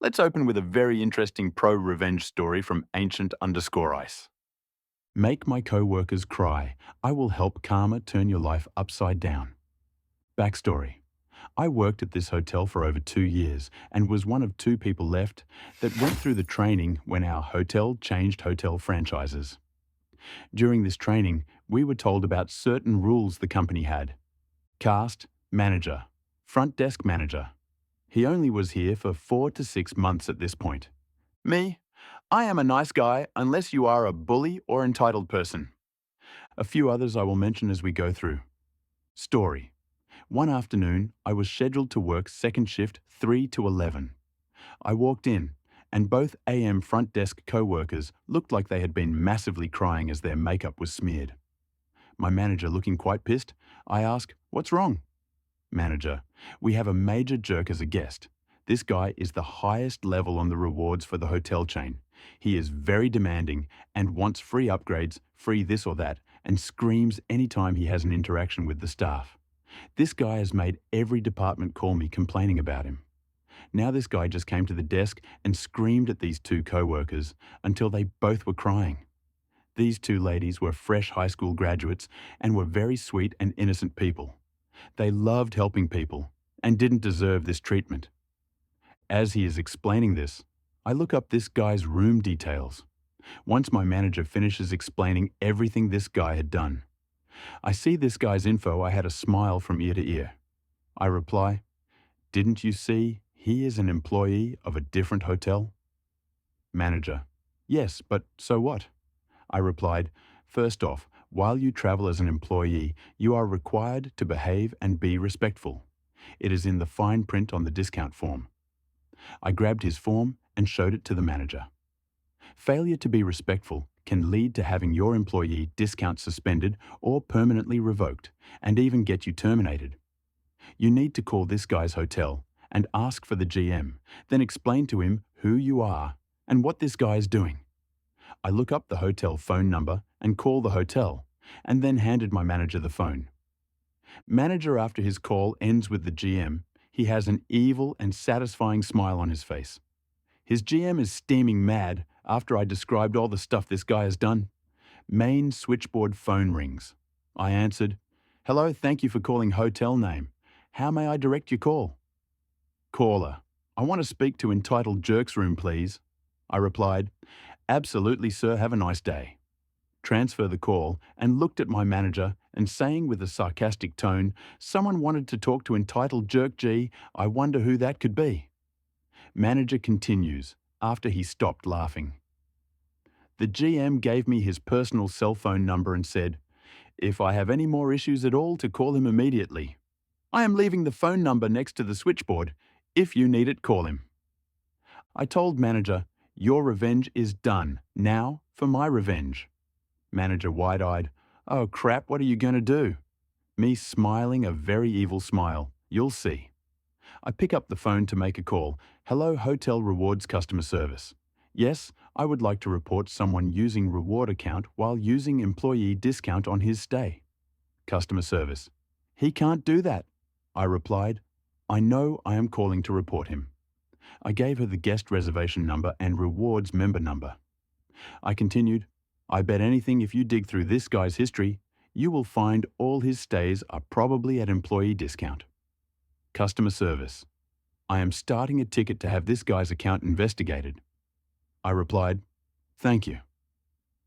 Let's open with a very interesting pro-revenge story from ancient_ice. Make my co-workers cry. I will help karma turn your life upside down. Backstory. I worked at this hotel for over 2 years and was one of two people left that went through the training when our hotel changed hotel franchises. During this training, we were told about certain rules the company had. Cast, manager, front desk manager. He only was here for 4 to 6 months at this point. Me? I am a nice guy unless you are a bully or entitled person. A few others I will mention as we go through. Story. One afternoon, I was scheduled to work second shift 3 to 11. I walked in, and both AM front desk co-workers looked like they had been massively crying as their makeup was smeared. My manager looking quite pissed, I ask, "What's wrong?" Manager, "We have a major jerk as a guest. This guy is the highest level on the rewards for the hotel chain. He is very demanding and wants free upgrades, free this or that, and screams anytime he has an interaction with the staff. This guy has made every department call me complaining about him. Now this guy just came to the desk and screamed at these two co-workers until they both were crying. These two ladies were fresh high school graduates and were very sweet and innocent people. They loved helping people and didn't deserve this treatment. As he is explaining this, I look up this guy's room details. Once my manager finishes explaining everything this guy had done, I see this guy's info. I had a smile from ear to ear. I reply, "Didn't you see he is an employee of a different hotel?" Manager, "Yes, but so what?" I replied, "First off, while you travel as an employee, you are required to behave and be respectful. It is in the fine print on the discount form." I grabbed his form and showed it to the manager. Failure to be respectful can lead to having your employee discount suspended or permanently revoked, and even get you terminated. You need to call this guy's hotel and ask for the GM, then explain to him who you are and what this guy is doing. I look up the hotel phone number and call the hotel, and then handed my manager the phone. Manager, after his call ends with the GM, he has an evil and satisfying smile on his face. His GM is steaming mad after I described all the stuff this guy has done. Main switchboard phone rings. I answered, "Hello, thank you for calling hotel name. How may I direct your call?" Caller, "I want to speak to entitled jerk's room, please." I replied, "Absolutely, sir, have a nice day." Transfer the call and looked at my manager and saying with a sarcastic tone, "Someone wanted to talk to entitled jerk G. I wonder who that could be." Manager continues after he stopped laughing. The GM gave me his personal cell phone number and said, "If I have any more issues at all, to call him immediately. I am leaving the phone number next to the switchboard. If you need it, call him." I told manager, "Your revenge is done. Now for my revenge." Manager wide-eyed, "Oh crap, what are you going to do?" Me smiling a very evil smile. "You'll see." I pick up the phone to make a call. "Hello, Hotel Rewards customer service. Yes, I would like to report someone using reward account while using employee discount on his stay." Customer service, "He can't do that." I replied, "I know, I am calling to report him." I gave her the guest reservation number and rewards member number. I continued, "I bet anything if you dig through this guy's history, you will find all his stays are probably at employee discount." Customer service, "I am starting a ticket to have this guy's account investigated." I replied, "Thank you."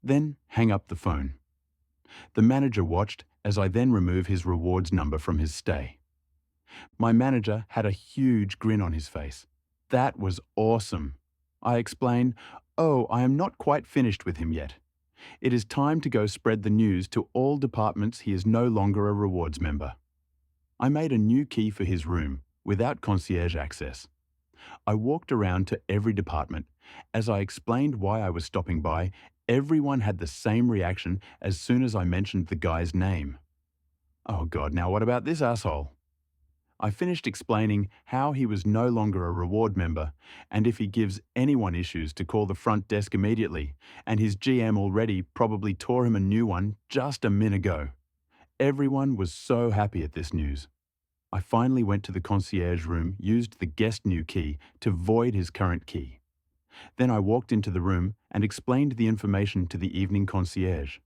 Then hang up the phone. The manager watched as I then remove his rewards number from his stay. My manager had a huge grin on his face. "That was awesome." I explained, "Oh, I am not quite finished with him yet. It is time to go spread the news to all departments he is no longer a rewards member." I made a new key for his room without concierge access. I walked around to every department. As I explained why I was stopping by, everyone had the same reaction as soon as I mentioned the guy's name. "Oh God, now what about this asshole?" I finished explaining how he was no longer a reward member, and if he gives anyone issues to call the front desk immediately, and his GM already probably tore him a new one just a minute ago. Everyone was so happy at this news. I finally went to the concierge room, used the guest new key to void his current key. Then I walked into the room and explained the information to the evening concierge.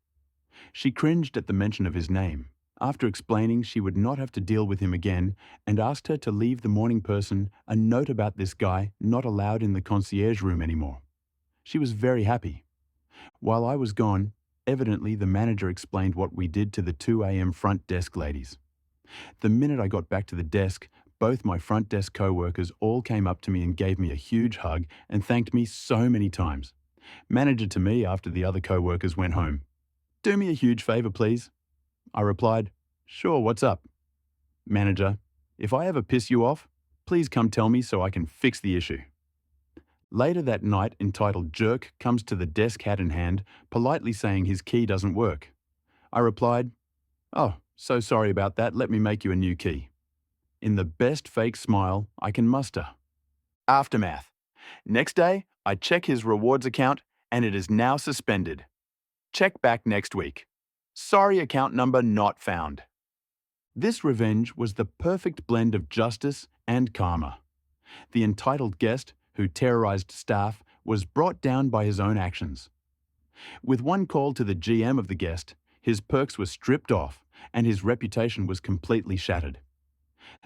She cringed at the mention of his name. After explaining she would not have to deal with him again, and asked her to leave the morning person a note about this guy not allowed in the concierge room anymore. She was very happy. While I was gone, evidently the manager explained what we did to the 2 a.m. front desk ladies. The minute I got back to the desk, both my front desk co-workers all came up to me and gave me a huge hug and thanked me so many times. Manager to me after the other co-workers went home. "Do me a huge favor, please." I replied, "Sure, what's up?" Manager, "If I ever piss you off, please come tell me so I can fix the issue." Later that night, entitled Jerk comes to the desk hat in hand, politely saying his key doesn't work. I replied, "Oh, so sorry about that, let me make you a new key." In the best fake smile I can muster. Aftermath. Next day, I check his rewards account and it is now suspended. Check back next week. Sorry, account number not found. This revenge was the perfect blend of justice and karma. The entitled guest, who terrorized staff, was brought down by his own actions. With one call to the GM of the guest, his perks were stripped off and his reputation was completely shattered.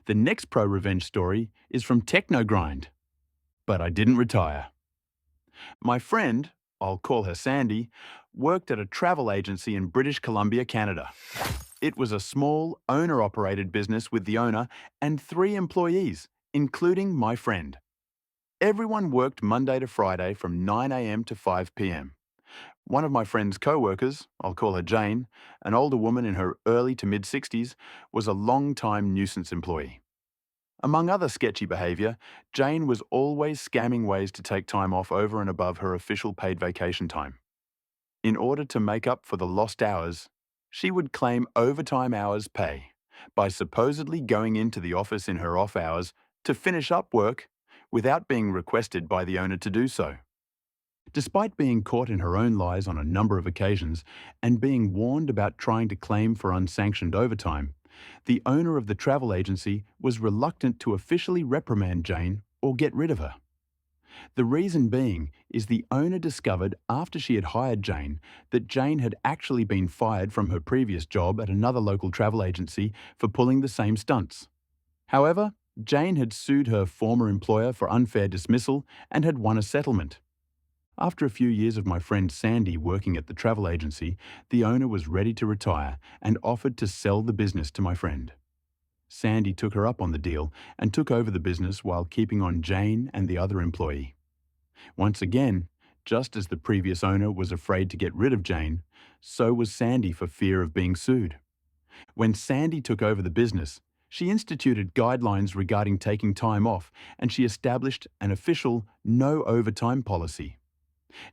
The next pro-revenge story is from Technogrind. But I didn't retire. My friend, I'll call her Sandy, worked at a travel agency in British Columbia, Canada. It was a small, owner-operated business with the owner and 3 employees, including my friend. Everyone worked Monday to Friday from 9 a.m. to 5 p.m. One of my friend's co-workers, I'll call her Jane, an older woman in her early to mid-60s, was a long-time nuisance employee. Among other sketchy behaviour, Jane was always scamming ways to take time off over and above her official paid vacation time. In order to make up for the lost hours, she would claim overtime hours pay by supposedly going into the office in her off hours to finish up work without being requested by the owner to do so. Despite being caught in her own lies on a number of occasions and being warned about trying to claim for unsanctioned overtime, the owner of the travel agency was reluctant to officially reprimand Jane or get rid of her. The reason being is the owner discovered after she had hired Jane that Jane had actually been fired from her previous job at another local travel agency for pulling the same stunts. However, Jane had sued her former employer for unfair dismissal and had won a settlement. After a few years of my friend Sandy working at the travel agency, the owner was ready to retire and offered to sell the business to my friend. Sandy took her up on the deal and took over the business while keeping on Jane and the other employee. Once again, just as the previous owner was afraid to get rid of Jane, so was Sandy for fear of being sued. When Sandy took over the business, she instituted guidelines regarding taking time off and she established an official no overtime policy.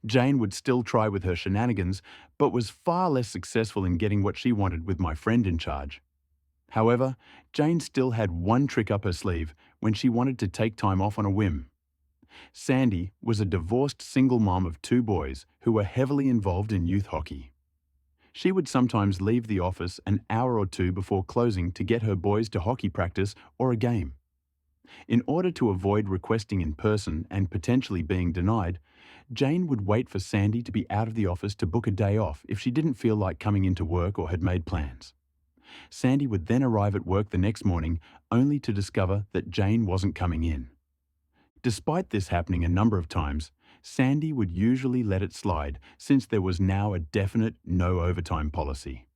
Jane would still try with her shenanigans, but was far less successful in getting what she wanted with my friend in charge. However, Jane still had one trick up her sleeve when she wanted to take time off on a whim. Sandy was a divorced single mom of 2 boys who were heavily involved in youth hockey. She would sometimes leave the office an hour or 2 before closing to get her boys to hockey practice or a game. In order to avoid requesting in person and potentially being denied, Jane would wait for Sandy to be out of the office to book a day off if she didn't feel like coming into work or had made plans. Sandy would then arrive at work the next morning only to discover that Jane wasn't coming in. Despite this happening a number of times, Sandy would usually let it slide since there was now a definite no overtime policy.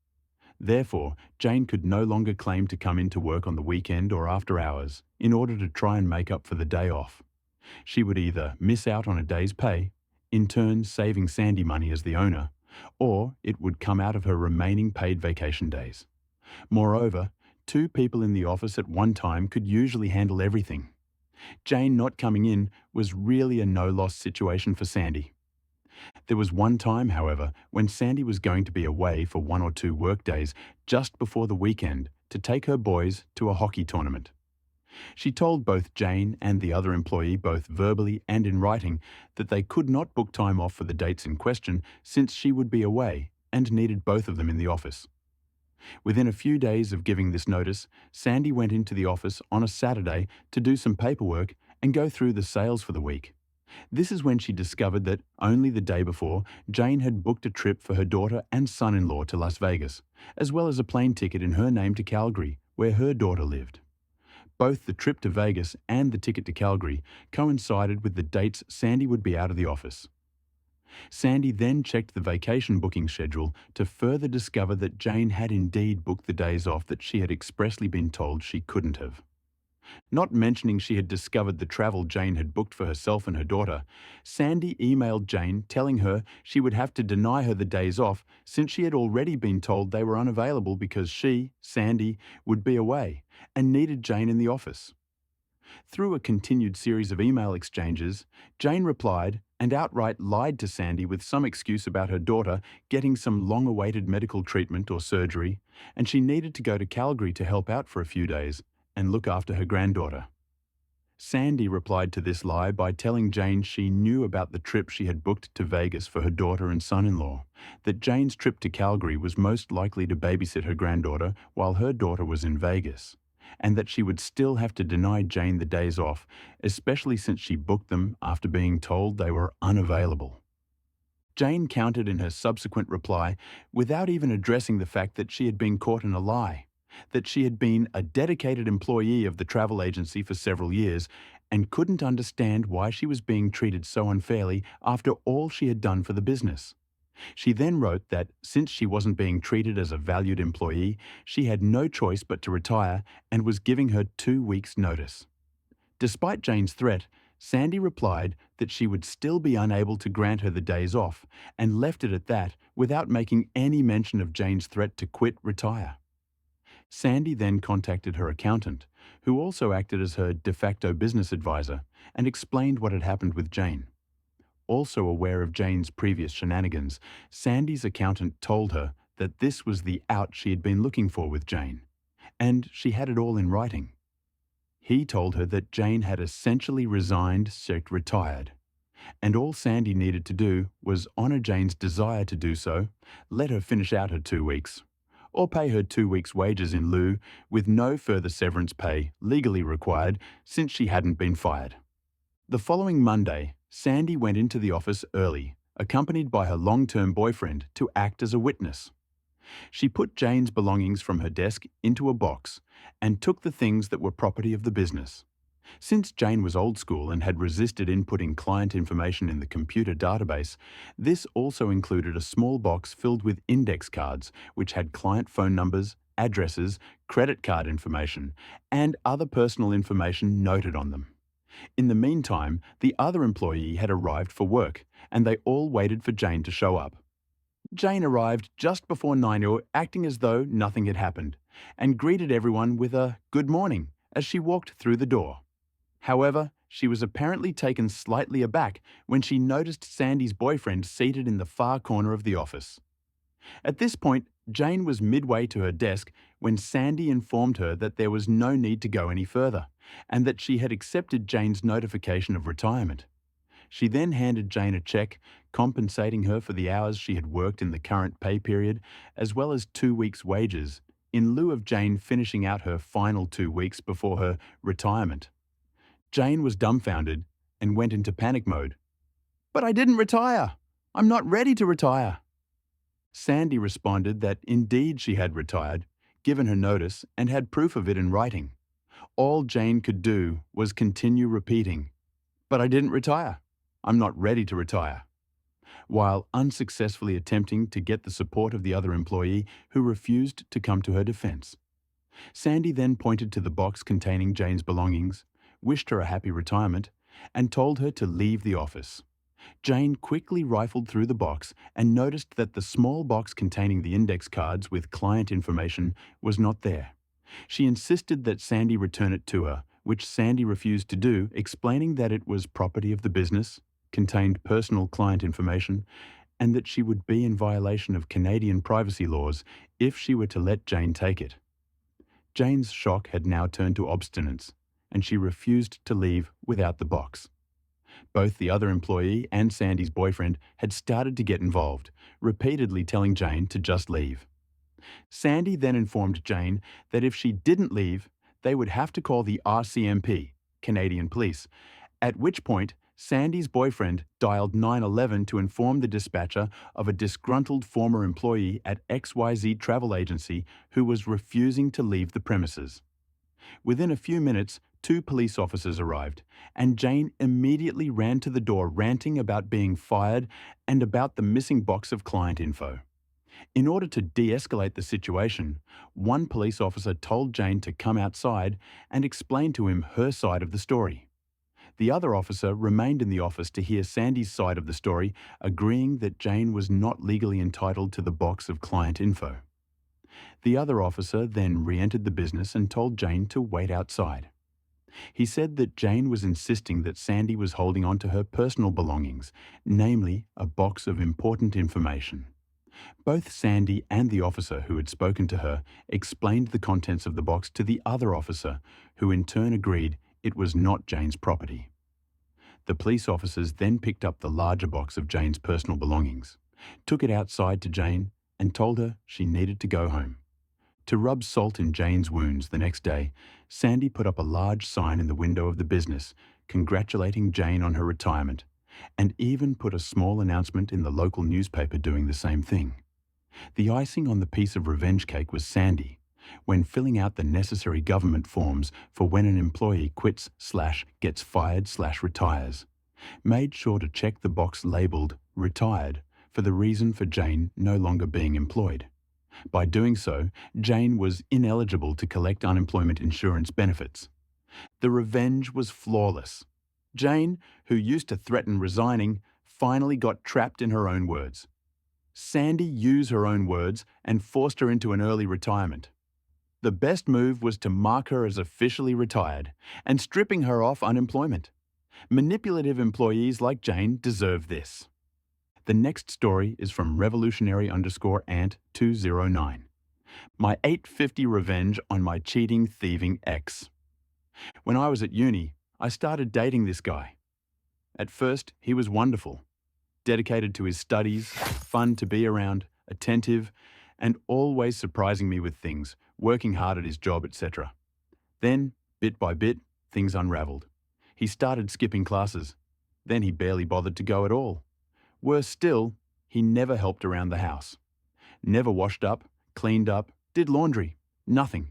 Therefore, Jane could no longer claim to come into work on the weekend or after hours in order to try and make up for the day off. She would either miss out on a day's pay, in turn saving Sandy money as the owner, or it would come out of her remaining paid vacation days. Moreover, 2 people in the office at one time could usually handle everything. Jane not coming in was really a no-loss situation for Sandy. There was one time, however, when Sandy was going to be away for 1 or 2 work days just before the weekend to take her boys to a hockey tournament. She told both Jane and the other employee, both verbally and in writing, that they could not book time off for the dates in question since she would be away and needed both of them in the office. Within a few days of giving this notice, Sandy went into the office on a Saturday to do some paperwork and go through the sales for the week. This is when she discovered that only the day before, Jane had booked a trip for her daughter and son-in-law to Las Vegas, as well as a plane ticket in her name to Calgary, where her daughter lived. Both the trip to Vegas and the ticket to Calgary coincided with the dates Sandy would be out of the office. Sandy then checked the vacation booking schedule to further discover that Jane had indeed booked the days off that she had expressly been told she couldn't have. Not mentioning she had discovered the travel Jane had booked for herself and her daughter, Sandy emailed Jane telling her she would have to deny her the days off since she had already been told they were unavailable because she, Sandy, would be away and needed Jane in the office. Through a continued series of email exchanges, Jane replied and outright lied to Sandy with some excuse about her daughter getting some long-awaited medical treatment or surgery, and she needed to go to Calgary to help out for a few days and look after her granddaughter. Sandy replied to this lie by telling Jane she knew about the trip she had booked to Vegas for her daughter and son-in-law, that Jane's trip to Calgary was most likely to babysit her granddaughter while her daughter was in Vegas, and that she would still have to deny Jane the days off, especially since she booked them after being told they were unavailable. Jane countered in her subsequent reply without even addressing the fact that she had been caught in a lie, that she had been a dedicated employee of the travel agency for several years and couldn't understand why she was being treated so unfairly after all she had done for the business. She then wrote that since she wasn't being treated as a valued employee, she had no choice but to retire and was giving her 2 weeks' notice. Despite Jane's threat, Sandy replied that she would still be unable to grant her the days off and left it at that without making any mention of Jane's threat to retire. Sandy then contacted her accountant, who also acted as her de facto business advisor, and explained what had happened with Jane. Also aware of Jane's previous shenanigans, Sandy's accountant told her that this was the out she had been looking for with Jane, and she had it all in writing. He told her that Jane had essentially retired, and all Sandy needed to do was honor Jane's desire to do so, let her finish out her 2 weeks, or pay her 2 weeks' wages in lieu with no further severance pay legally required since she hadn't been fired. The following Monday, Sandy went into the office early, accompanied by her long-term boyfriend to act as a witness. She put Jane's belongings from her desk into a box and took the things that were property of the business. Since Jane was old school and had resisted inputting client information in the computer database, this also included a small box filled with index cards which had client phone numbers, addresses, credit card information, and other personal information noted on them. In the meantime, the other employee had arrived for work, and they all waited for Jane to show up. Jane arrived just before 9 acting as though nothing had happened, and greeted everyone with a "good morning" as she walked through the door. However, she was apparently taken slightly aback when she noticed Sandy's boyfriend seated in the far corner of the office. At this point, Jane was midway to her desk when Sandy informed her that there was no need to go any further, and that she had accepted Jane's notification of retirement. She then handed Jane a check, compensating her for the hours she had worked in the current pay period, as well as 2 weeks' wages, in lieu of Jane finishing out her final 2 weeks before her retirement. Jane was dumbfounded and went into panic mode. "But I didn't retire! I'm not ready to retire!" Sandy responded that indeed she had retired, given her notice, and had proof of it in writing. All Jane could do was continue repeating, "But I didn't retire. I'm not ready to retire," while unsuccessfully attempting to get the support of the other employee who refused to come to her defense. Sandy then pointed to the box containing Jane's belongings, wished her a happy retirement, and told her to leave the office. Jane quickly rifled through the box and noticed that the small box containing the index cards with client information was not there. She insisted that Sandy return it to her, which Sandy refused to do, explaining that it was property of the business, contained personal client information, and that she would be in violation of Canadian privacy laws if she were to let Jane take it. Jane's shock had now turned to obstinance, and she refused to leave without the box. Both the other employee and Sandy's boyfriend had started to get involved, repeatedly telling Jane to just leave. Sandy then informed Jane that if she didn't leave, they would have to call the RCMP, Canadian Police, at which point Sandy's boyfriend dialed 911 to inform the dispatcher of a disgruntled former employee at XYZ Travel Agency who was refusing to leave the premises. Within a few minutes, two police officers arrived, and Jane immediately ran to the door ranting about being fired and about the missing box of client info. In order to de-escalate the situation, one police officer told Jane to come outside and explain to him her side of the story. The other officer remained in the office to hear Sandy's side of the story, agreeing that Jane was not legally entitled to the box of client info. The other officer then re-entered the business and told Jane to wait outside. He said that Jane was insisting that Sandy was holding on to her personal belongings, namely a box of important information. Both Sandy and the officer who had spoken to her explained the contents of the box to the other officer, who in turn agreed it was not Jane's property. The police officers then picked up the larger box of Jane's personal belongings, took it outside to Jane, and told her she needed to go home. To rub salt in Jane's wounds the next day, Sandy put up a large sign in the window of the business, congratulating Jane on her retirement, and even put a small announcement in the local newspaper doing the same thing. The icing on the piece of revenge cake was Sandy, when filling out the necessary government forms for when an employee quits/gets fired/retires, made sure to check the box labelled "retired" for the reason for Jane no longer being employed. By doing so, Jane was ineligible to collect unemployment insurance benefits. The revenge was flawless. Jane, who used to threaten resigning, finally got trapped in her own words. Sandy used her own words and forced her into an early retirement. The best move was to mark her as officially retired and stripping her off unemployment. Manipulative employees like Jane deserve this. The next story is from revolutionary_ant209. My 850 revenge on my cheating, thieving ex. When I was at uni, I started dating this guy. At first, he was wonderful, dedicated to his studies, fun to be around, attentive, and always surprising me with things, working hard at his job, etc. Then, bit by bit, things unraveled. He started skipping classes. Then he barely bothered to go at all. Worse still, he never helped around the house. Never washed up, cleaned up, did laundry. Nothing.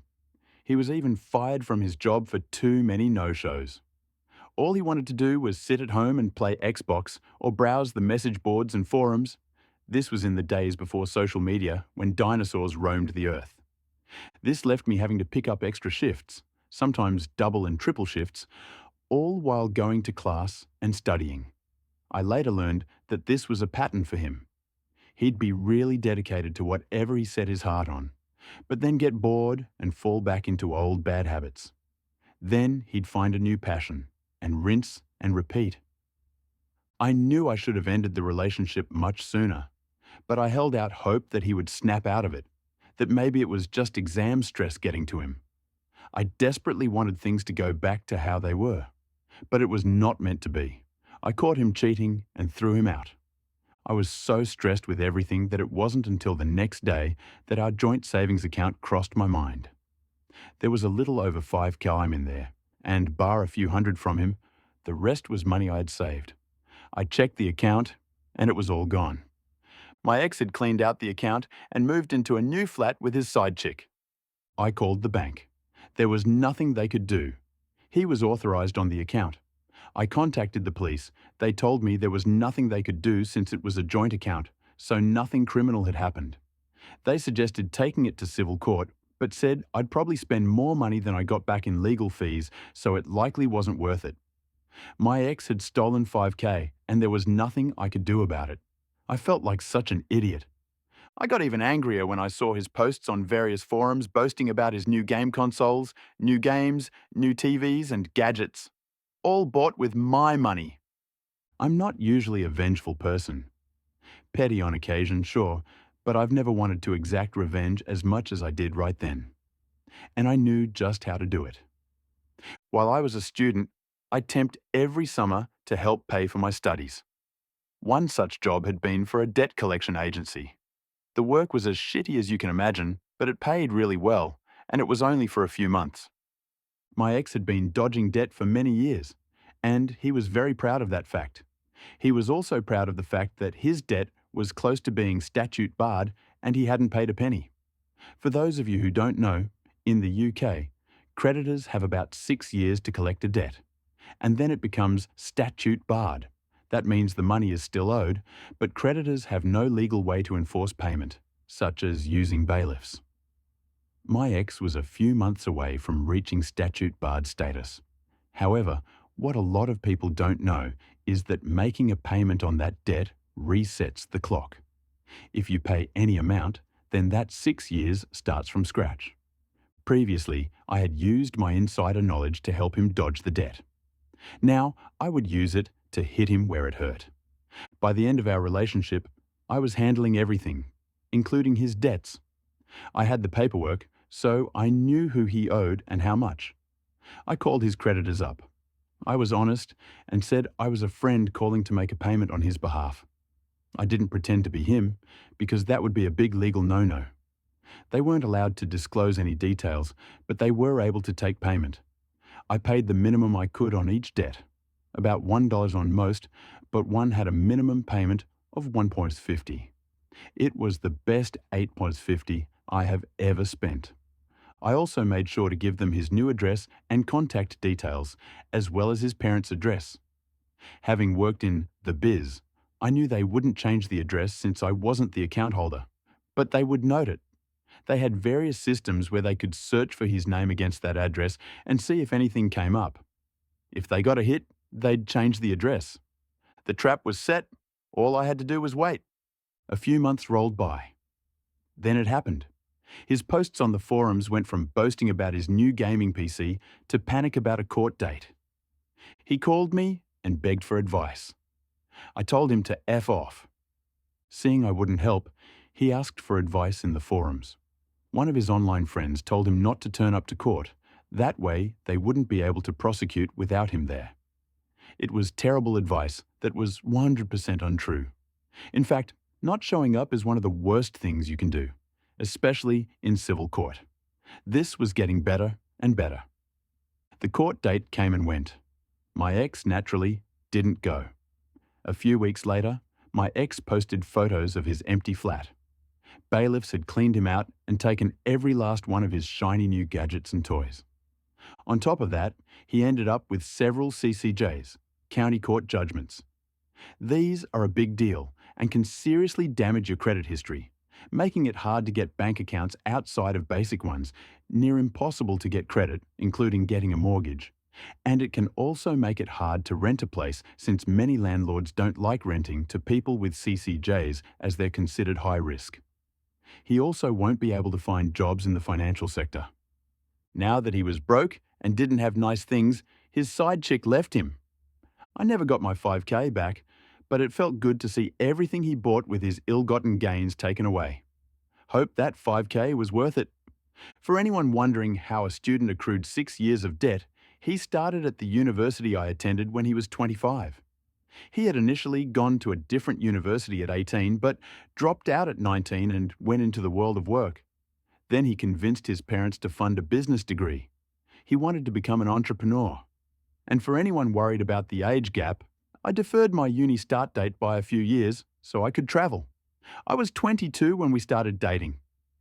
He was even fired from his job for too many no-shows. All he wanted to do was sit at home and play Xbox or browse the message boards and forums. This was in the days before social media, when dinosaurs roamed the earth. This left me having to pick up extra shifts, sometimes double and triple shifts, all while going to class and studying. I later learned that this was a pattern for him. He'd be really dedicated to whatever he set his heart on, but then get bored and fall back into old bad habits. Then he'd find a new passion, and rinse and repeat. I knew I should have ended the relationship much sooner, but I held out hope that he would snap out of it, that maybe it was just exam stress getting to him. I desperately wanted things to go back to how they were, but it was not meant to be. I caught him cheating and threw him out. I was so stressed with everything that it wasn't until the next day that our joint savings account crossed my mind. There was a little over $5,000 in there, and bar a few hundred from him, the rest was money I had saved. I checked the account, and it was all gone. My ex had cleaned out the account and moved into a new flat with his side chick. I called the bank. There was nothing they could do. He was authorized on the account. I contacted the police. They told me there was nothing they could do since it was a joint account, so nothing criminal had happened. They suggested taking it to civil court, but said I'd probably spend more money than I got back in legal fees, so it likely wasn't worth it. My ex had stolen $5,000, and there was nothing I could do about it. I felt like such an idiot. I got even angrier when I saw his posts on various forums boasting about his new game consoles, new games, new TVs, and gadgets. All bought with my money. I'm not usually a vengeful person. Petty on occasion, sure, but I've never wanted to exact revenge as much as I did right then. And I knew just how to do it. While I was a student, I'd tempt every summer to help pay for my studies. One such job had been for a debt collection agency. The work was as shitty as you can imagine, but it paid really well, and it was only for a few months. My ex had been dodging debt for many years, and he was very proud of that fact. He was also proud of the fact that his debt was close to being statute barred and he hadn't paid a penny. For those of you who don't know, in the UK, creditors have about 6 years to collect a debt, and then it becomes statute barred. That means the money is still owed, but creditors have no legal way to enforce payment, such as using bailiffs. My ex was a few months away from reaching statute barred status. However, what a lot of people don't know is that making a payment on that debt resets the clock. If you pay any amount, then that 6 years starts from scratch. Previously, I had used my insider knowledge to help him dodge the debt. Now, I would use it to hit him where it hurt. By the end of our relationship, I was handling everything, including his debts. I had the paperwork, so I knew who he owed and how much. I called his creditors up. I was honest and said I was a friend calling to make a payment on his behalf. I didn't pretend to be him, because that would be a big legal no-no. They weren't allowed to disclose any details, but they were able to take payment. I paid the minimum I could on each debt, about $1 on most, but one had a minimum payment of $1.50. It was the best $8.50 I have ever spent. I also made sure to give them his new address and contact details, as well as his parents' address. Having worked in the biz, I knew they wouldn't change the address since I wasn't the account holder, but they would note it. They had various systems where they could search for his name against that address and see if anything came up. If they got a hit, they'd change the address. The trap was set. All I had to do was wait. A few months rolled by. Then it happened. His posts on the forums went from boasting about his new gaming PC to panic about a court date. He called me and begged for advice. I told him to F off. Seeing I wouldn't help, he asked for advice in the forums. One of his online friends told him not to turn up to court. That way, they wouldn't be able to prosecute without him there. It was terrible advice that was 100% untrue. In fact, not showing up is one of the worst things you can do, especially in civil court. This was getting better and better. The court date came and went. My ex, naturally, didn't go. A few weeks later, my ex posted photos of his empty flat. Bailiffs had cleaned him out and taken every last one of his shiny new gadgets and toys. On top of that, he ended up with several CCJs, county court judgments. These are a big deal and can seriously damage your credit history, making it hard to get bank accounts outside of basic ones, near impossible to get credit, including getting a mortgage. And it can also make it hard to rent a place since many landlords don't like renting to people with CCJs as they're considered high risk. He also won't be able to find jobs in the financial sector. Now that he was broke and didn't have nice things, his side chick left him. I never got my 5K back, but it felt good to see everything he bought with his ill-gotten gains taken away. Hope that 5K was worth it. For anyone wondering how a student accrued 6 years of debt, he started at the university I attended when he was 25. He had initially gone to a different university at 18, but dropped out at 19 and went into the world of work. Then he convinced his parents to fund a business degree. He wanted to become an entrepreneur. And for anyone worried about the age gap, I deferred my uni start date by a few years so I could travel. I was 22 when we started dating.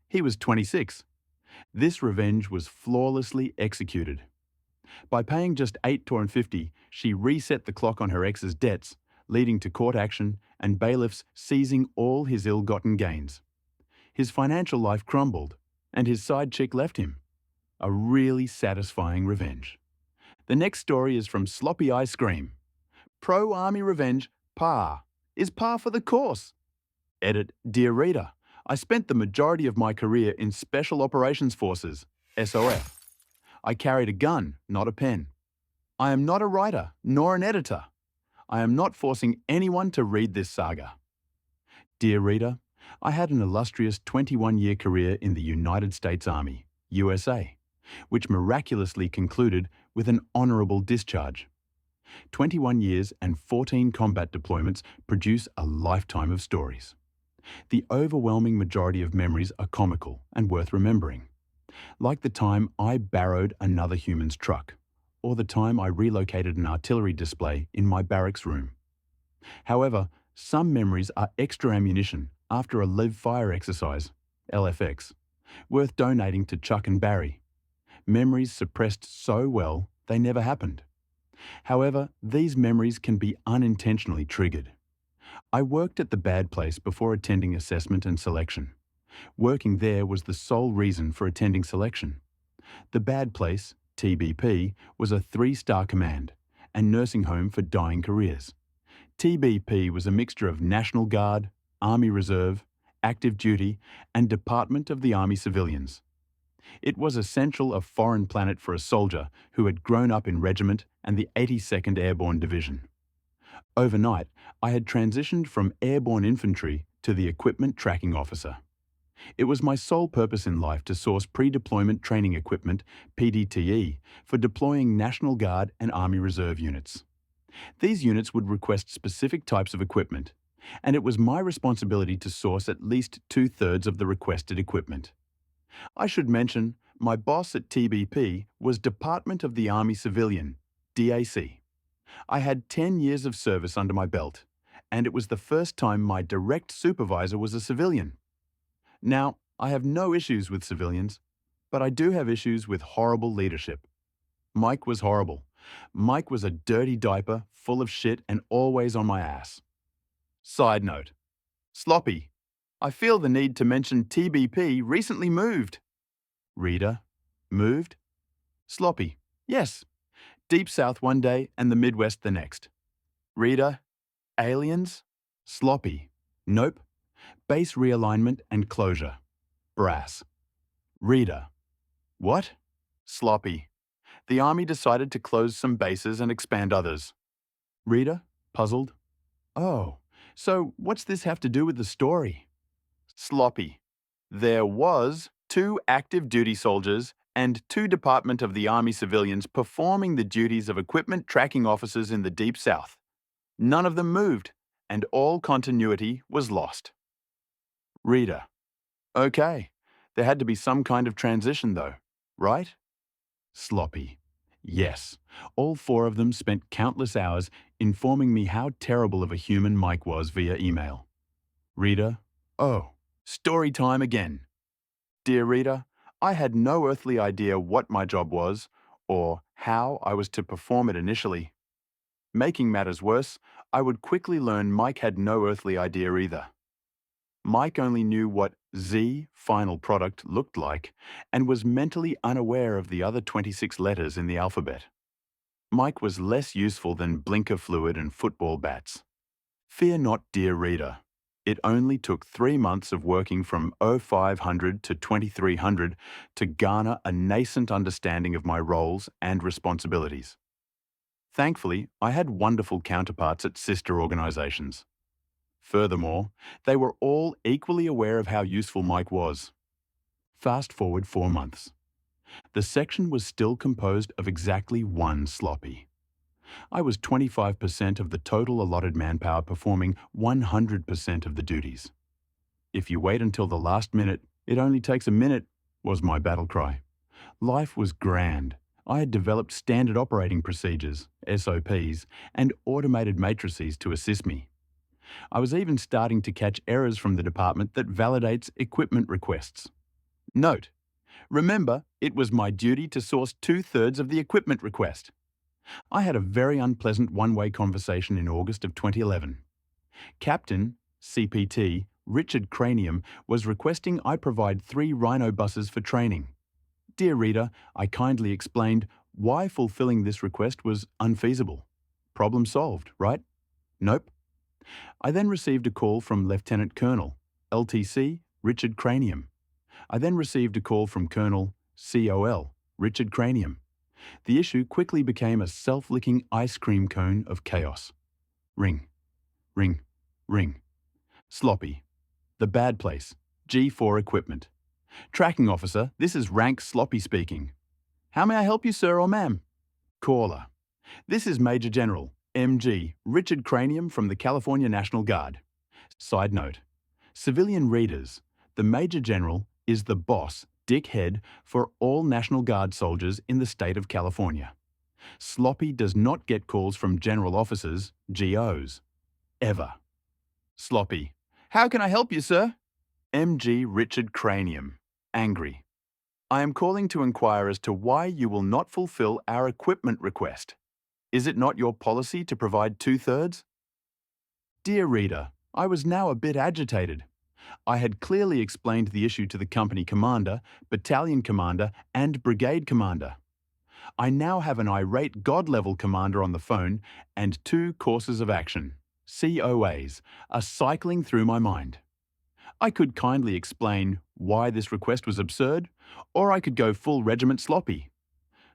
He was 26. This revenge was flawlessly executed. By paying just $8.50, she reset the clock on her ex's debts, leading to court action and bailiffs seizing all his ill-gotten gains. His financial life crumbled, and his side chick left him. A really satisfying revenge. The next story is from Sloppy Ice Cream. Pro-Army Revenge, par. Is par for the course. Edit, Dear Reader, I spent the majority of my career in Special Operations Forces, SOF. I carried a gun, not a pen. I am not a writer, nor an editor. I am not forcing anyone to read this saga. Dear reader, I had an illustrious 21-year career in the United States Army, USA, which miraculously concluded with an honourable discharge. 21 years and 14 combat deployments produce a lifetime of stories. The overwhelming majority of memories are comical and worth remembering, like the time I barrowed another human's truck, or the time I relocated an artillery display in my barracks room. However, some memories are extra ammunition after a live fire exercise, LFX, worth donating to Chuck and Barry. Memories suppressed so well they never happened. However, these memories can be unintentionally triggered. I worked at the bad place before attending assessment and selection. Working there was the sole reason for attending selection. The bad place, TBP, was a 3-star command and nursing home for dying careers. TBP was a mixture of National Guard, Army Reserve, active duty, and Department of the Army civilians. It was essential a foreign planet for a soldier who had grown up in regiment and the 82nd Airborne Division. Overnight, I had transitioned from airborne infantry to the equipment tracking officer. It was my sole purpose in life to source pre-deployment training equipment, PDTE, for deploying National Guard and Army Reserve units. These units would request specific types of equipment, and it was my responsibility to source at least 2/3 of the requested equipment. I should mention, my boss at TBP was Department of the Army Civilian, DAC. I had 10 years of service under my belt, and it was the first time my direct supervisor was a civilian. Now, I have no issues with civilians, but I do have issues with horrible leadership. Mike was horrible. Mike was a dirty diaper, full of shit and always on my ass. Side note. Sloppy. I feel the need to mention TBP recently moved. Reader. Moved? Sloppy. Yes. Deep South one day and the Midwest the next. Reader. Aliens? Sloppy. Nope. Base realignment and closure. Brass. Reader. What? Sloppy. The Army decided to close some bases and expand others. Reader. Puzzled. Oh, so what's this have to do with the story? Sloppy. There was 2 active duty soldiers and 2 Department of the Army civilians performing the duties of equipment tracking officers in the Deep South. None of them moved, and all continuity was lost. Reader. Okay, there had to be some kind of transition though, right? Sloppy. Yes, all 4 of them spent countless hours informing me how terrible of a human Mike was via email. Reader. Oh, story time again. Dear reader, I had no earthly idea what my job was or how I was to perform it initially. Making matters worse, I would quickly learn Mike had no earthly idea either. Mike only knew what Z, final product, looked like and was mentally unaware of the other 26 letters in the alphabet. Mike was less useful than blinker fluid and football bats. Fear not, dear reader. It only took 3 months of working from 0500 to 2300 to garner a nascent understanding of my roles and responsibilities. Thankfully, I had wonderful counterparts at sister organizations. Furthermore, they were all equally aware of how useful Mike was. Fast forward 4 months. The section was still composed of exactly 1 sloppy. I was 25% of the total allotted manpower performing 100% of the duties. If you wait until the last minute, it only takes a minute, was my battle cry. Life was grand. I had developed standard operating procedures, SOPs, and automated matrices to assist me. I was even starting to catch errors from the department that validates equipment requests. Note, remember, it was my duty to source 2/3 of the equipment request. I had a very unpleasant one-way conversation in August of 2011. Captain, CPT, Richard Cranium was requesting I provide 3 Rhino buses for training. Dear reader, I kindly explained why fulfilling this request was unfeasible. Problem solved, right? Nope. I then received a call from Lieutenant Colonel, LTC, Richard Cranium. I then received a call from Colonel, COL, Richard Cranium. The issue quickly became a self-licking ice cream cone of chaos. Ring, ring, ring. Sloppy. The bad place. G4 equipment. Tracking officer, this is rank Sloppy speaking. How may I help you, sir or ma'am? Caller. This is Major General, MG, Richard Cranium from the California National Guard. Side note. Civilian readers, the Major General is the boss, dickhead, for all National Guard soldiers in the state of California. Sloppy does not get calls from general officers, GOs. Ever. Sloppy. How can I help you, sir? MG Richard Cranium. Angry. I am calling to inquire as to why you will not fulfill our equipment request. Is it not your policy to provide 2/3? Dear reader, I was now a bit agitated. I had clearly explained the issue to the company commander, battalion commander, and brigade commander. I now have an irate God-level commander on the phone and 2 courses of action, COAs, are cycling through my mind. I could kindly explain why this request was absurd, or I could go full regiment sloppy.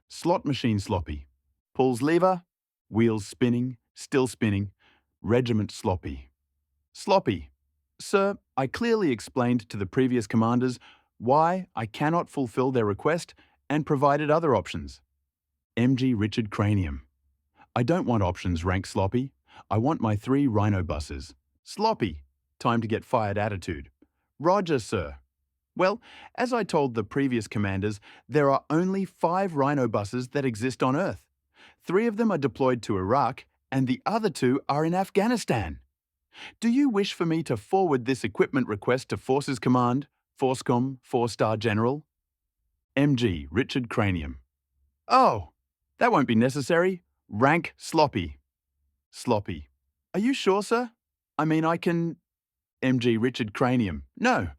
Slot machine sloppy. Pulls lever, wheels spinning, still spinning, regiment sloppy. Sloppy. Sir, I clearly explained to the previous commanders why I cannot fulfill their request and provided other options. MG Richard Cranium. I don't want options rank sloppy. I want my 3 rhino buses. Sloppy. Time to get fired attitude. Roger, sir. Well, as I told the previous commanders, there are only 5 rhino buses that exist on Earth. 3 of them are deployed to Iraq and the other 2 are in Afghanistan. Do you wish for me to forward this equipment request to Forces Command, Forcecom, 4-star General? MG Richard Cranium. Oh, that won't be necessary. Rank sloppy. Sloppy. Are you sure, sir? I mean, I can... MG Richard Cranium. No.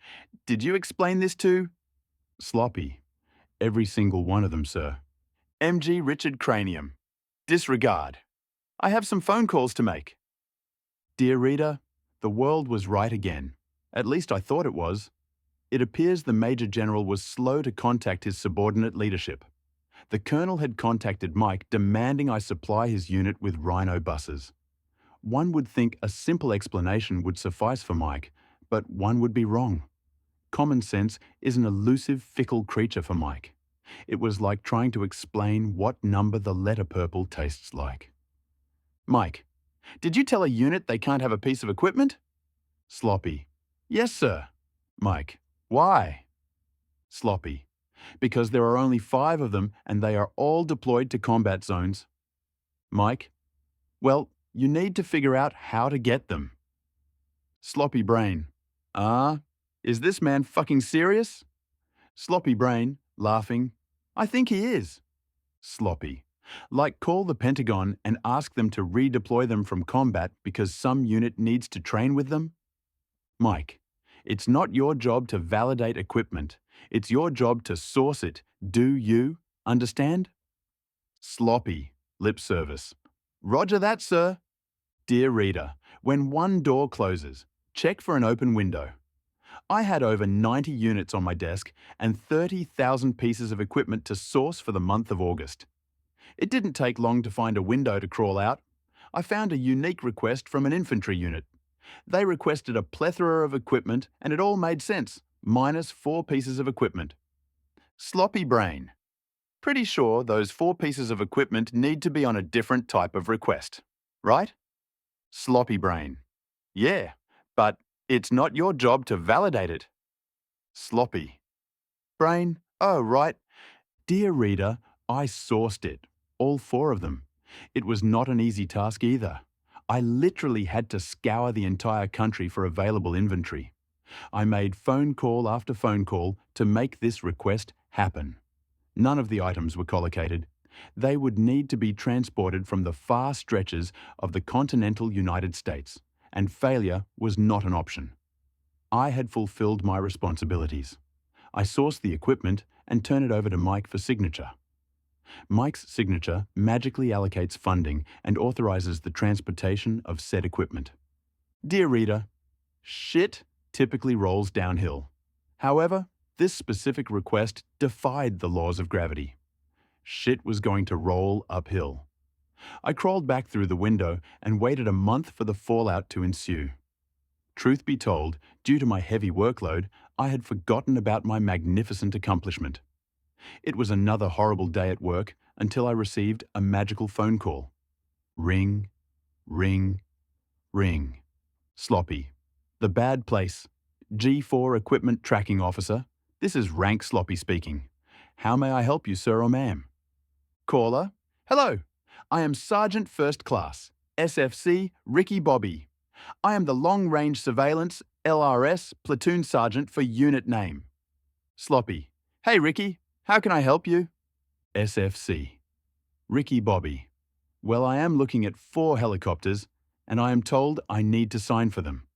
Did you explain this to... Sloppy. Every single one of them, sir. MG Richard Cranium. Disregard. I have some phone calls to make. Dear reader, the world was right again. At least I thought it was. It appears the Major General was slow to contact his subordinate leadership. The Colonel had contacted Mike demanding I supply his unit with rhino buses. One would think a simple explanation would suffice for Mike, but one would be wrong. Common sense is an elusive, fickle creature for Mike. It was like trying to explain what number the letter purple tastes like. Mike, did you tell a unit they can't have a piece of equipment? Sloppy. Yes, sir. Mike. Why? Sloppy. Because there are only 5 of them and they are all deployed to combat zones. Mike. Well, you need to figure out how to get them. Sloppy brain. Is this man fucking serious? Sloppy brain, laughing. I think he is. Sloppy. Like call the Pentagon and ask them to redeploy them from combat because some unit needs to train with them? Mike. It's not your job to validate equipment. It's your job to source it. Do you understand? Sloppy. Lip service. Roger that, sir. Dear reader, when one door closes, check for an open window. I had over 90 units on my desk and 30,000 pieces of equipment to source for the month of August. It didn't take long to find a window to crawl out. I found a unique request from an infantry unit. They requested a plethora of equipment and it all made sense, minus 4 pieces of equipment. Sloppy brain. Pretty sure those 4 pieces of equipment need to be on a different type of request, right? Sloppy brain. Yeah, but it's not your job to validate it. Sloppy. Brain. Oh, right. Dear reader, I sourced it. All 4 of them. It was not an easy task either. I literally had to scour the entire country for available inventory. I made phone call after phone call to make this request happen. None of the items were collocated. They would need to be transported from the far stretches of the continental United States, and failure was not an option. I had fulfilled my responsibilities. I sourced the equipment and turned it over to Mike for signature. Mike's signature magically allocates funding and authorizes the transportation of said equipment. Dear reader, shit typically rolls downhill. However, this specific request defied the laws of gravity. Shit was going to roll uphill. I crawled back through the window and waited a month for the fallout to ensue. Truth be told, due to my heavy workload, I had forgotten about my magnificent accomplishment. It was another horrible day at work until I received a magical phone call. Ring, ring, ring. Sloppy. The bad place. G4 Equipment Tracking Officer. This is Rank Sloppy speaking. How may I help you, sir or ma'am? Caller. Hello. I am Sergeant First Class, SFC Ricky Bobby. I am the Long Range Surveillance LRS Platoon Sergeant for unit name. Sloppy. Hey Ricky, how can I help you? SFC. Ricky Bobby. Well, I am looking at 4 helicopters, and I am told I need to sign for them.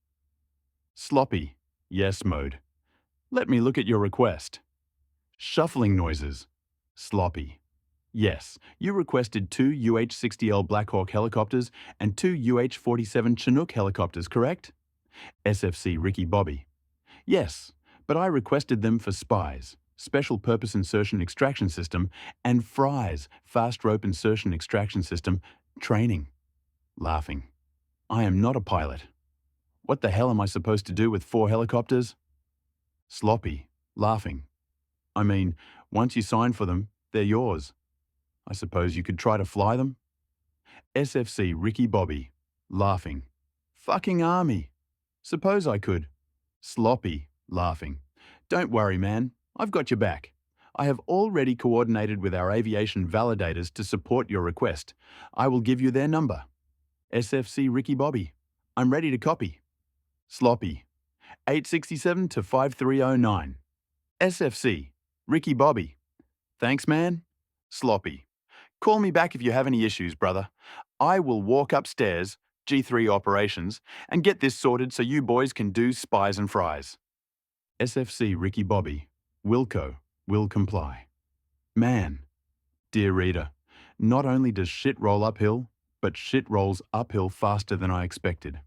Sloppy. Yes mode. Let me look at your request. Shuffling noises. Sloppy. Yes, you requested 2 UH-60L Black Hawk helicopters and 2 UH-47 Chinook helicopters, correct? SFC Ricky Bobby. Yes, but I requested them for SPIES, Special Purpose Insertion Extraction System, and FRIES, Fast Rope Insertion Extraction System, training. Laughing. I am not a pilot. What the hell am I supposed to do with 4 helicopters? Sloppy. Laughing. I mean, once you sign for them, they're yours. I suppose you could try to fly them? SFC Ricky Bobby. Laughing. Fucking army. Suppose I could. Sloppy. Laughing. Don't worry, man. I've got your back. I have already coordinated with our aviation validators to support your request. I will give you their number. SFC Ricky Bobby. I'm ready to copy. Sloppy. 867 to 5309. SFC Ricky Bobby. Thanks, man. Sloppy. Call me back if you have any issues, brother. I will walk upstairs, G3 operations, and get this sorted so you boys can do SPIES and FRIES. SFC Ricky Bobby. Wilco will comply. Man. Dear reader, not only does shit roll uphill, but shit rolls uphill faster than I expected.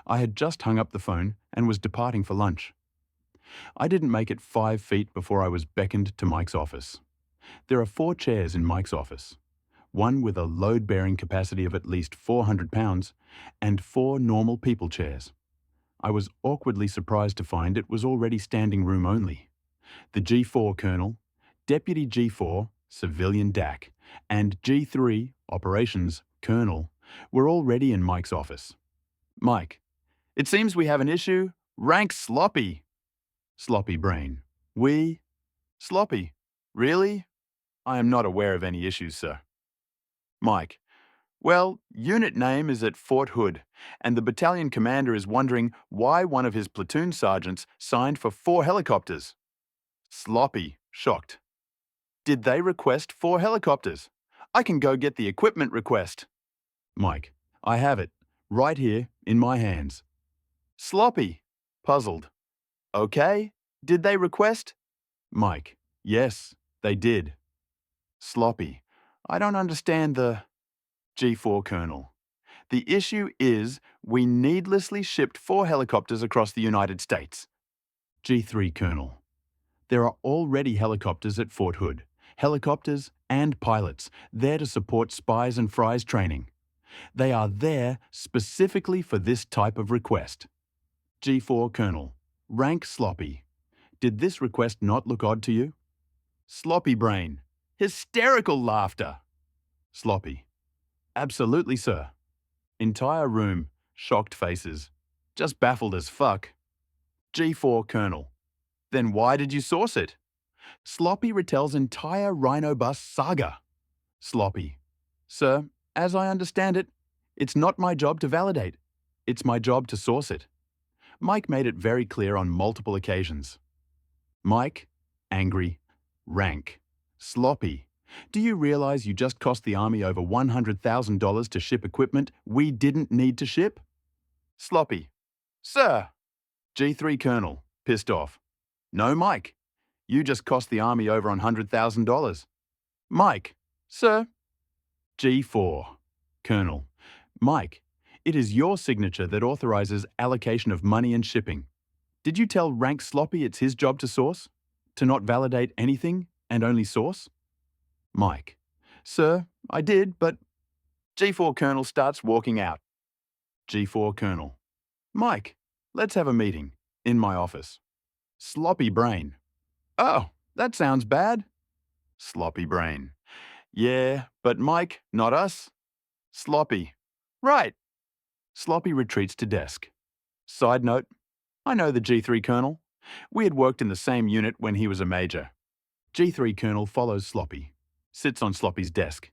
I had just hung up the phone and was departing for lunch. I didn't make it 5 feet before I was beckoned to Mike's office. There are 4 chairs in Mike's office, one with a load-bearing capacity of at least 400 pounds, and 4 normal people chairs. I was awkwardly surprised to find it was already standing room only. The G4 Colonel, Deputy G4, Civilian DAC, and G3, Operations Colonel, were already in Mike's office. Mike, it seems we have an issue. Rank Sloppy. Sloppy Brain. We? Sloppy. Really? I am not aware of any issues, sir. Mike. Well, unit name is at Fort Hood, and the battalion commander is wondering why one of his platoon sergeants signed for 4 helicopters. Sloppy. Shocked. Did they request 4 helicopters? I can go get the equipment request. Mike. I have it. Right here, in my hands. Sloppy. Puzzled. Okay. Did they request? Mike. Yes, they did. Sloppy. I don't understand the... G4 Colonel. The issue is we needlessly shipped 4 helicopters across the United States. G3 Colonel. There are already helicopters at Fort Hood. Helicopters and pilots there to support SPIES and FRIES training. They are there specifically for this type of request. G4 Colonel. Rank Sloppy. Did this request not look odd to you? Sloppy Brain. Hysterical laughter. Sloppy. Absolutely, sir. Entire room, shocked faces. Just baffled as fuck. G4 Colonel. Then why did you source it? Sloppy retells entire Rhino bus saga. Sloppy. Sir, as I understand it, it's not my job to validate. It's my job to source it. Mike made it very clear on multiple occasions. Mike, angry, rank, sloppy. Do you realize you just cost the Army over $100,000 to ship equipment we didn't need to ship? Sloppy. Sir. G3 Colonel, pissed off. No, Mike. You just cost the Army over $100,000. Mike. Sir. G4 Colonel. Mike, it is your signature that authorizes allocation of money and shipping. Did you tell Rank Sloppy it's his job to source? To not validate anything and only source? Mike. Sir, I did, but... G4 Colonel starts walking out. G4 Colonel. Mike, let's have a meeting. In my office. Sloppy Brain. Oh, that sounds bad. Sloppy Brain. Yeah, but Mike, not us. Sloppy. Right. Sloppy retreats to desk. Side note, I know the G3 Colonel. We had worked in the same unit when he was a major. G3 Colonel follows Sloppy. Sits on Sloppy's desk.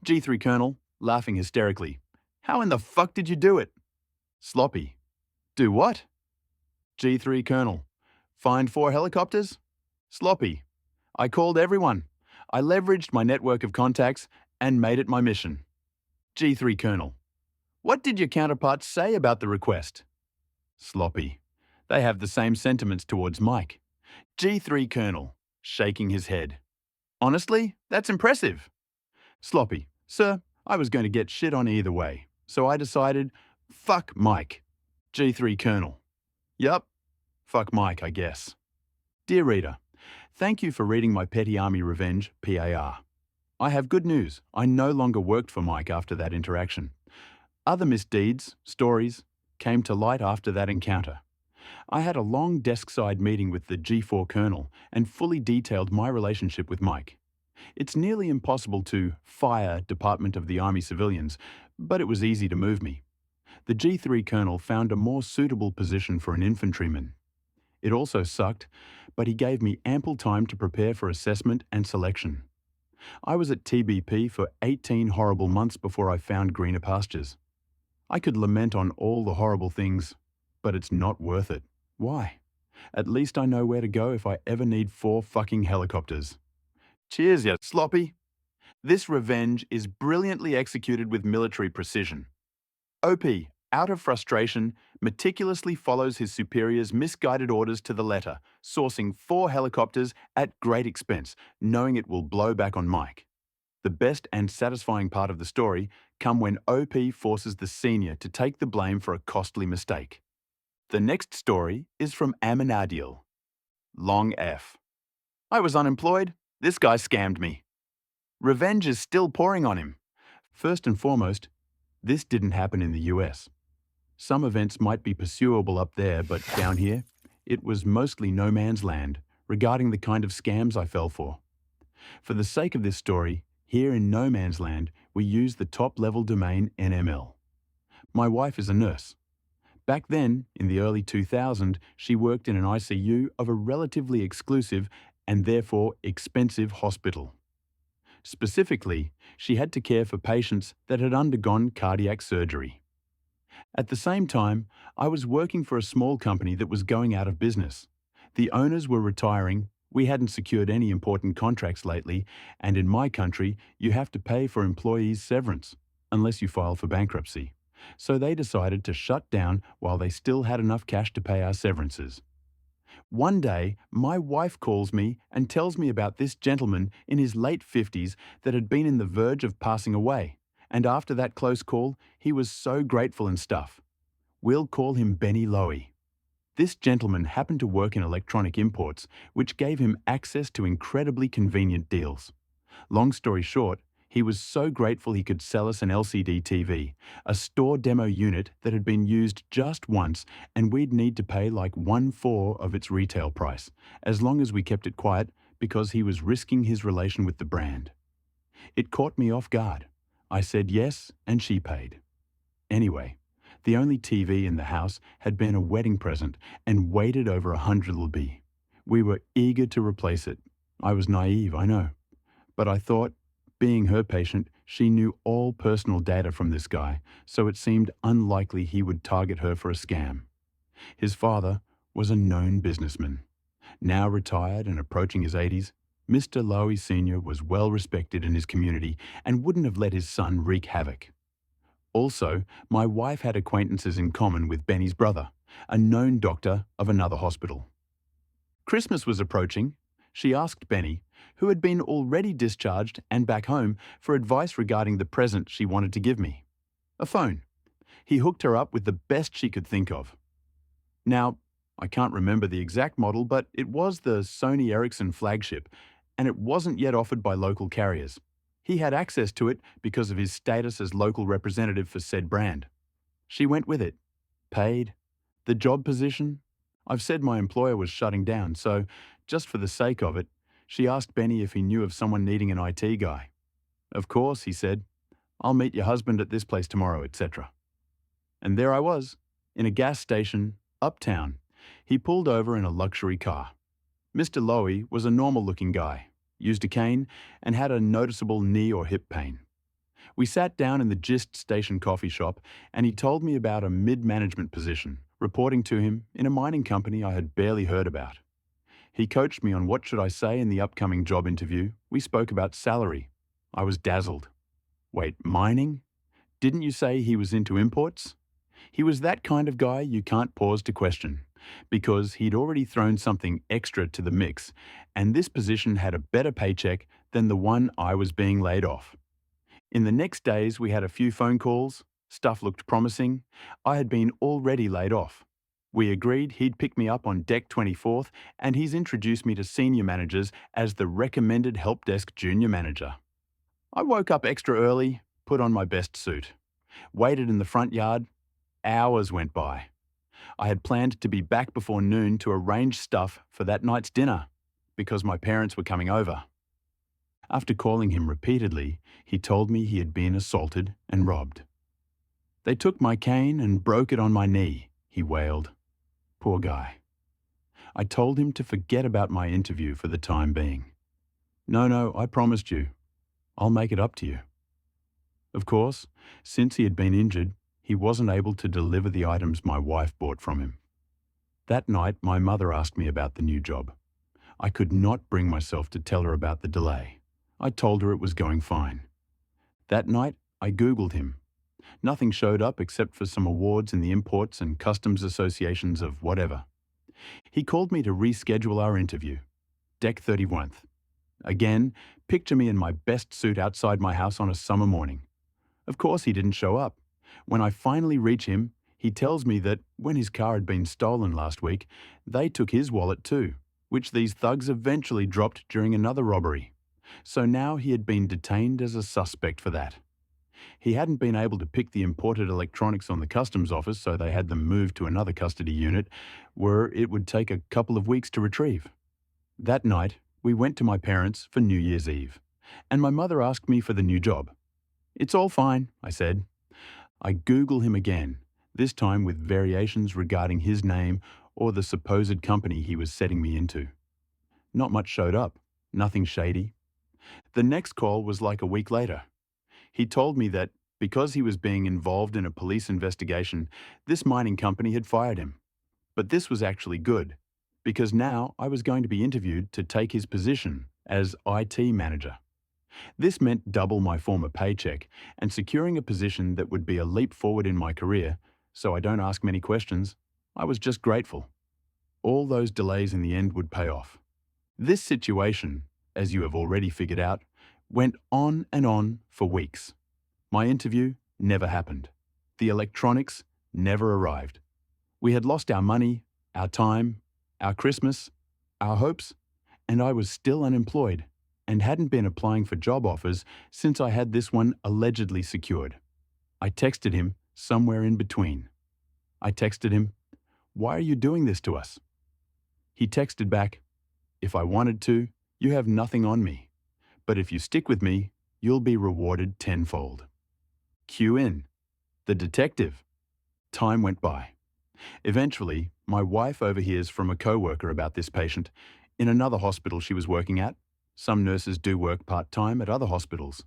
G3 Colonel, laughing hysterically. How in the fuck did you do it? Sloppy. Do what? G3 Colonel. Find 4 helicopters? Sloppy. I called everyone. I leveraged my network of contacts and made it my mission. G3 Colonel. What did your counterparts say about the request? Sloppy. They have the same sentiments towards Mike. G3 Colonel, shaking his head. Honestly, that's impressive. Sloppy. Sir, I was going to get shit on either way, so I decided, fuck Mike. G3 Colonel. Yup, fuck Mike, I guess. Dear reader, thank you for reading my Petty Army Revenge, PAR. I have good news. I no longer worked for Mike after that interaction. Other misdeeds, stories, came to light after that encounter. I had a long desk-side meeting with the G4 Colonel and fully detailed my relationship with Mike. It's nearly impossible to fire Department of the Army civilians, but it was easy to move me. The G3 Colonel found a more suitable position for an infantryman. It also sucked, but he gave me ample time to prepare for assessment and selection. I was at TBP for 18 horrible months before I found greener pastures. I could lament on all the horrible things, but it's not worth it. Why? At least I know where to go if I ever need 4 fucking helicopters. Cheers, ya sloppy. This revenge is brilliantly executed with military precision. OP, out of frustration, meticulously follows his superior's misguided orders to the letter, sourcing 4 helicopters at great expense, knowing it will blow back on Mike. The best and satisfying part of the story come when OP forces the senior to take the blame for a costly mistake. The next story is from Aminadiel. Long F. I was unemployed. This guy scammed me. Revenge is still pouring on him. First and foremost, this didn't happen in the US. Some events might be pursuable up there, but down here, it was mostly no man's land regarding the kind of scams I fell for. For the sake of this story, here in no man's land, we use the top-level domain NML. My wife is a nurse. Back then, in the early 2000s, she worked in an ICU of a relatively exclusive and therefore expensive hospital. Specifically, she had to care for patients that had undergone cardiac surgery. At the same time, I was working for a small company that was going out of business. The owners were retiring, we hadn't secured any important contracts lately, and in my country, you have to pay for employees' severance, unless you file for bankruptcy. So they decided to shut down while they still had enough cash to pay our severances. One day, my wife calls me and tells me about this gentleman in his late 50s that had been in the verge of passing away, and after that close call, he was so grateful and stuff. We'll call him Benny Lowy. This gentleman happened to work in electronic imports, which gave him access to incredibly convenient deals. Long story short, he was so grateful he could sell us an LCD TV, a store demo unit that had been used just once, and we'd need to pay like 1/4 of its retail price, as long as we kept it quiet, because he was risking his relation with the brand. It caught me off guard. I said yes, and she paid. Anyway, the only TV in the house had been a wedding present and weighted over 100 lb. We were eager to replace it. I was naive, I know. But I thought, being her patient, she knew all personal data from this guy, so it seemed unlikely he would target her for a scam. His father was a known businessman. Now retired and approaching his 80s, Mr. Lowy Sr. was well respected in his community and wouldn't have let his son wreak havoc. Also, my wife had acquaintances in common with Benny's brother, a known doctor of another hospital. Christmas was approaching. She asked Benny, who had been already discharged and back home, for advice regarding the present she wanted to give me. A phone. He hooked her up with the best she could think of. Now, I can't remember the exact model, but it was the Sony Ericsson flagship, and it wasn't yet offered by local carriers. He had access to it because of his status as local representative for said brand. She went with it. Paid. The job position? I've said my employer was shutting down, so, just for the sake of it, she asked Benny if he knew of someone needing an IT guy. Of course, he said. I'll meet your husband at this place tomorrow, etc. And there I was, in a gas station, uptown, He pulled over in a luxury car. Mr. Lowy was a normal-looking guy, used a cane, and had a noticeable knee or hip pain. We sat down in the Gist Station coffee shop, and he told me about a mid-management position, reporting to him in a mining company I had barely heard about. He coached me on what should I say in the upcoming job interview. We spoke about salary. I was dazzled. Wait, mining? Didn't you say he was into imports? He was that kind of guy you can't pause to question, because he'd already thrown something extra to the mix, and this position had a better paycheck than the one I was being laid off. In the next days, we had a few phone calls. Stuff looked promising. I had been already laid off. We agreed he'd pick me up on deck 24th, and he's introduced me to senior managers as the recommended help desk junior manager. I woke up extra early, put on my best suit, waited in the front yard. Hours went by. I had planned to be back before noon to arrange stuff for that night's dinner, because my parents were coming over. After calling him repeatedly, he told me he had been assaulted and robbed. They took my cane and broke it on my knee, he wailed. Poor guy. I told him to forget about my interview for the time being. No, I promised you. I'll make it up to you. Of course, since he had been injured, he wasn't able to deliver the items my wife bought from him. That night, my mother asked me about the new job. I could not bring myself to tell her about the delay. I told her it was going fine. That night, I Googled him. Nothing showed up except for some awards in the Imports and Customs Associations of whatever. He called me to reschedule our interview. Deck 31th. Again, picture me in my best suit outside my house on a summer morning. Of course he didn't show up. When I finally reach him, he tells me that when his car had been stolen last week, they took his wallet too, which these thugs eventually dropped during another robbery. So now he had been detained as a suspect for that. He hadn't been able to pick the imported electronics on the customs office, so they had them moved to another custody unit, where it would take a couple of weeks to retrieve. That night, we went to my parents for New Year's Eve, and my mother asked me for the new job. It's all fine, I said. I Google him again, this time with variations regarding his name or the supposed company he was setting me into. Not much showed up, nothing shady. The next call was like a week later. He told me that because he was being involved in a police investigation, this mining company had fired him. But this was actually good, because now I was going to be interviewed to take his position as IT manager. This meant double my former paycheck and securing a position that would be a leap forward in my career, so I don't ask many questions. I was just grateful. All those delays in the end would pay off. This situation, as you have already figured out, went on and on for weeks. My interview never happened. The electronics never arrived. We had lost our money, our time, our Christmas, our hopes, and I was still unemployed and hadn't been applying for job offers since I had this one allegedly secured. I texted him somewhere in between. I texted him, "Why are you doing this to us?" He texted back, "If I wanted to, you have nothing on me. But if you stick with me, you'll be rewarded tenfold." Cue in. The detective. Time went by. Eventually, my wife overhears from a co-worker about this patient in another hospital she was working at. Some nurses do work part-time at other hospitals.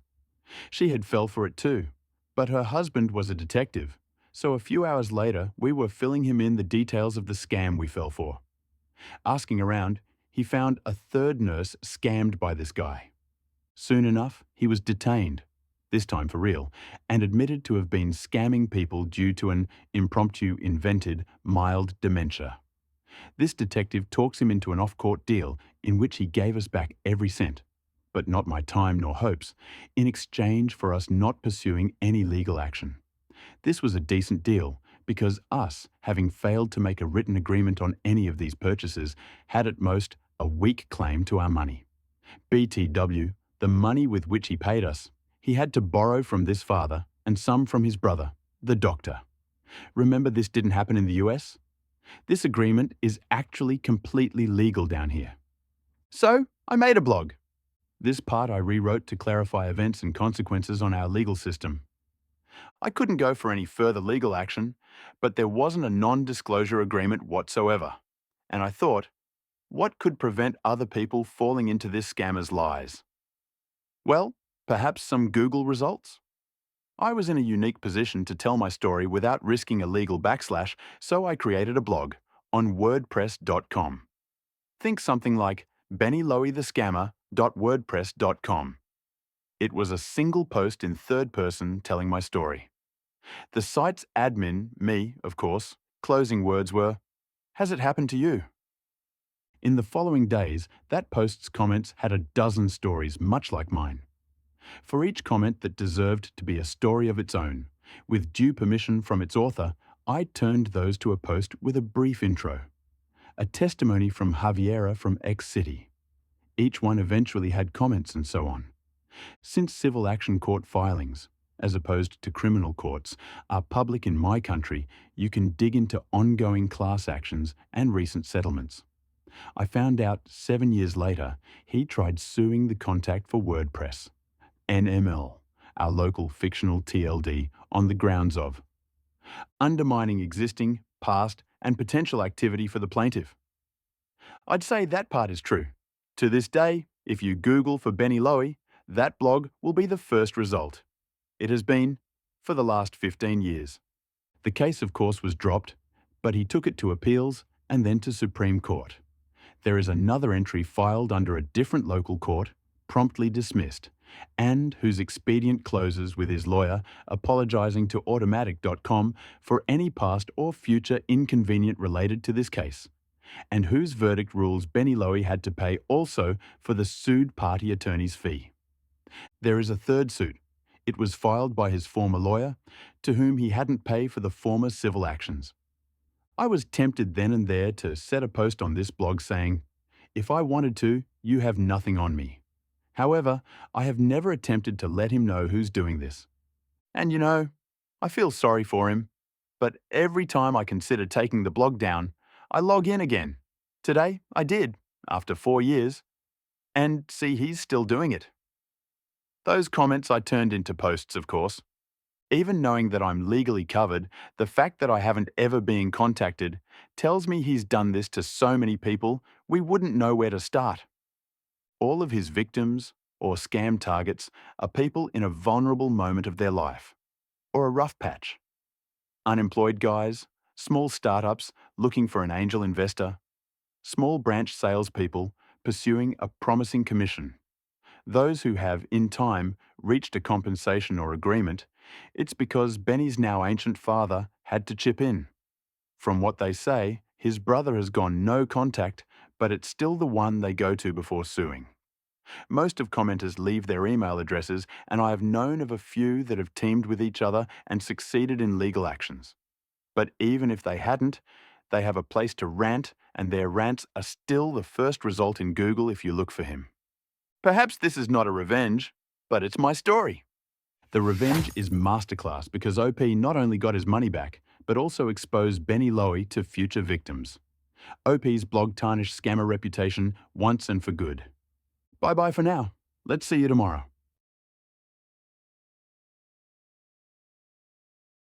She had fell for it too, but her husband was a detective, so a few hours later we were filling him in the details of the scam we fell for. Asking around, he found a third nurse scammed by this guy. Soon enough, he was detained, this time for real, and admitted to have been scamming people due to an impromptu invented mild dementia. This detective talks him into an off-court deal in which he gave us back every cent, but not my time nor hopes, in exchange for us not pursuing any legal action. This was a decent deal because us, having failed to make a written agreement on any of these purchases, had at most a weak claim to our money. BTW, the money with which he paid us, he had to borrow from this father and some from his brother, the doctor. Remember, this didn't happen in the US? This agreement is actually completely legal down here. So, I made a blog. This part I rewrote to clarify events and consequences on our legal system. I couldn't go for any further legal action, but there wasn't a non-disclosure agreement whatsoever. and I thought, what could prevent other people falling into this scammer's lies? Well, perhaps some Google results? I was in a unique position to tell my story without risking a legal backslash, so I created a blog on wordpress.com. Think something like bennyloeythescammer.wordpress.com. It was a single post in third person telling my story. The site's admin, me, of course, closing words were, "Has it happened to you?" In the following days, that post's comments had a dozen stories much like mine. For each comment that deserved to be a story of its own, with due permission from its author, I turned those to a post with a brief intro. A testimony from Javiera from X City. Each one eventually had comments and so on. Since civil action court filings, as opposed to criminal courts, are public in my country, you can dig into ongoing class actions and recent settlements. I found out 7 years later he tried suing the contact for WordPress, NML, our local fictional TLD, on the grounds of undermining existing, past, and potential activity for the plaintiff. I'd say that part is true. To this day, if you Google for Benny Lowy, that blog will be the first result. It has been for the last 15 years. The case, of course, was dropped, but he took it to appeals and then to Supreme Court. There is another entry filed under a different local court, promptly dismissed, and whose expedient closes with his lawyer apologising to Automatic.com for any past or future inconvenience related to this case, and whose verdict rules Benny Lowy had to pay also for the sued party attorney's fee. There is a third suit. It was filed by his former lawyer, to whom he hadn't paid for the former civil actions. I was tempted then and there to set a post on this blog saying, "If I wanted to, you have nothing on me." However, I have never attempted to let him know who's doing this. And I feel sorry for him, but every time I consider taking the blog down, I log in again. Today, I did, after 4 years, and see he's still doing it. Those comments I turned into posts, of course. Even knowing that I'm legally covered, the fact that I haven't ever been contacted tells me he's done this to so many people we wouldn't know where to start. All of his victims or scam targets are people in a vulnerable moment of their life, or a rough patch. Unemployed guys, small startups looking for an angel investor, small branch salespeople pursuing a promising commission. Those who have, in time, reached a compensation or agreement, it's because Benny's now ancient father had to chip in. From what they say, his brother has gone no contact, but it's still the one they go to before suing. Most of commenters leave their email addresses, and I have known of a few that have teamed with each other and succeeded in legal actions. But even if they hadn't, they have a place to rant, and their rants are still the first result in Google if you look for him. Perhaps this is not a revenge, but it's my story. The revenge is masterclass because OP not only got his money back, but also exposed Benny Lowy to future victims. OP's blog tarnished scammer reputation once and for good. Bye-bye for now. Let's see you tomorrow.